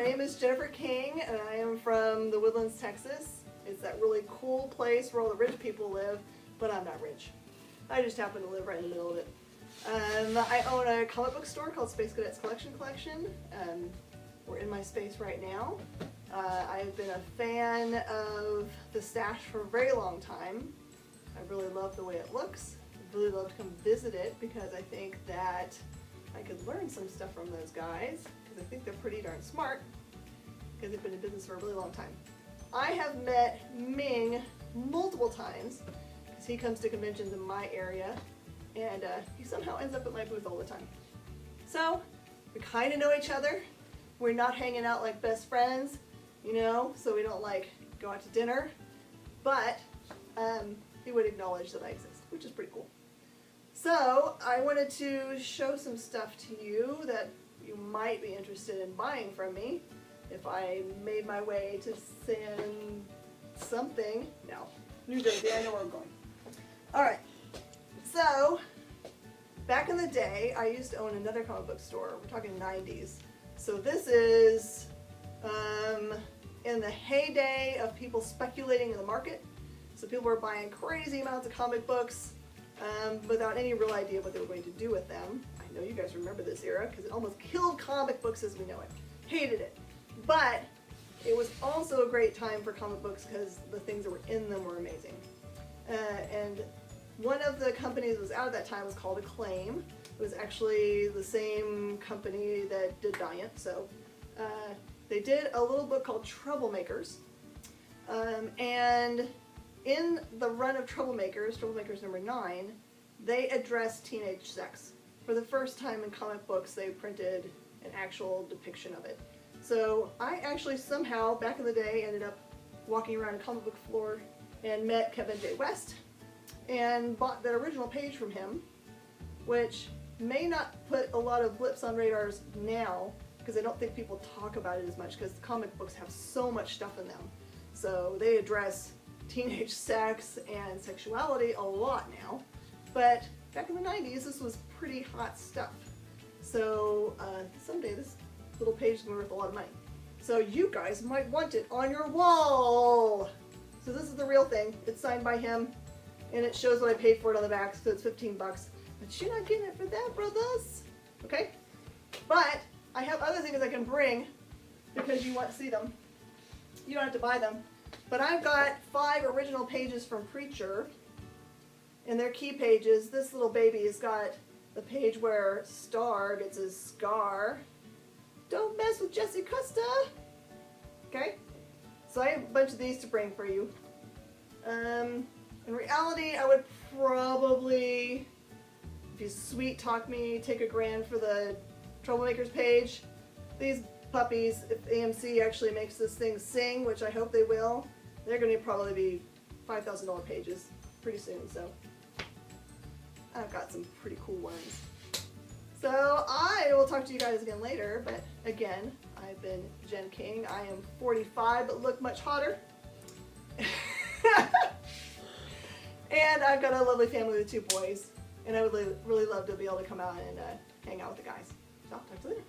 my name is Jennifer King, and I am from the Woodlands, Texas. It's that really cool place where all the rich people live, but I'm not rich. I just happen to live right in the middle of it. I own a comic book store called Space Cadets Collection. We're in my space right now. I've been a fan of the stash for a very long time. I really love the way it looks. I'd really love to come visit it because I think that I could learn some stuff from those guys because I think they're pretty darn smart because they've been in business for a really long time. I have met Ming multiple times because he comes to conventions in my area and he somehow ends up at my booth all the time. So we kind of know each other. We're not hanging out like best friends, you know, so we don't like go out to dinner, but he would acknowledge that I exist, which is pretty cool. So I wanted to show some stuff to you that you might be interested in buying from me if I made my way to San something. No, New Jersey, I know where I'm going. Alright, so back in the day I used to own another comic book store. We're talking 90s. So this is in the heyday of people speculating in the market. So people were buying crazy amounts of comic books without any real idea what they were going to do with them. I know you guys remember this era because it almost killed comic books as we know it. Hated it. But it was also a great time for comic books because the things that were in them were amazing. And one of the companies that was out at that time was called Acclaim. It was actually the same company that did Valiant. So they did a little book called Troublemakers. And in the run of Troublemakers number 9, they addressed teenage sex. For the first time in comic books, they printed an actual depiction of it. So I actually somehow, back in the day, ended up walking around a comic book floor and met Kevin J. West and bought that original page from him, which may not put a lot of blips on radars now because I don't think people talk about it as much because comic books have so much stuff in them. So they address teenage sex and sexuality a lot now, but back in the 90s this was pretty hot stuff. So someday this little page is going to be worth a lot of money. So you guys might want it on your wall. So this is the real thing. It's signed by him and it shows what I paid for it on the back, so it's 15 bucks. But you're not getting it for that, brothers. Okay? But I have other things I can bring because you want to see them. You don't have to buy them. But I've got 5 original pages from Preacher, and they're key pages. This little baby has got the page where Star gets his scar. Don't mess with Jesse Custer! Okay? So I have a bunch of these to bring for you. In reality, I would probably, if you sweet talk me, take $1,000 for the Troublemakers page. These puppies, if AMC actually makes this thing sing, which I hope they will, they're going to probably be $5,000 pages pretty soon, so I've got some pretty cool ones. So I will talk to you guys again later, but again, I've been Jen King. I am 45, but look much hotter. And I've got a lovely family with 2 boys, and I would really love to be able to come out and hang out with the guys. So, talk to you later.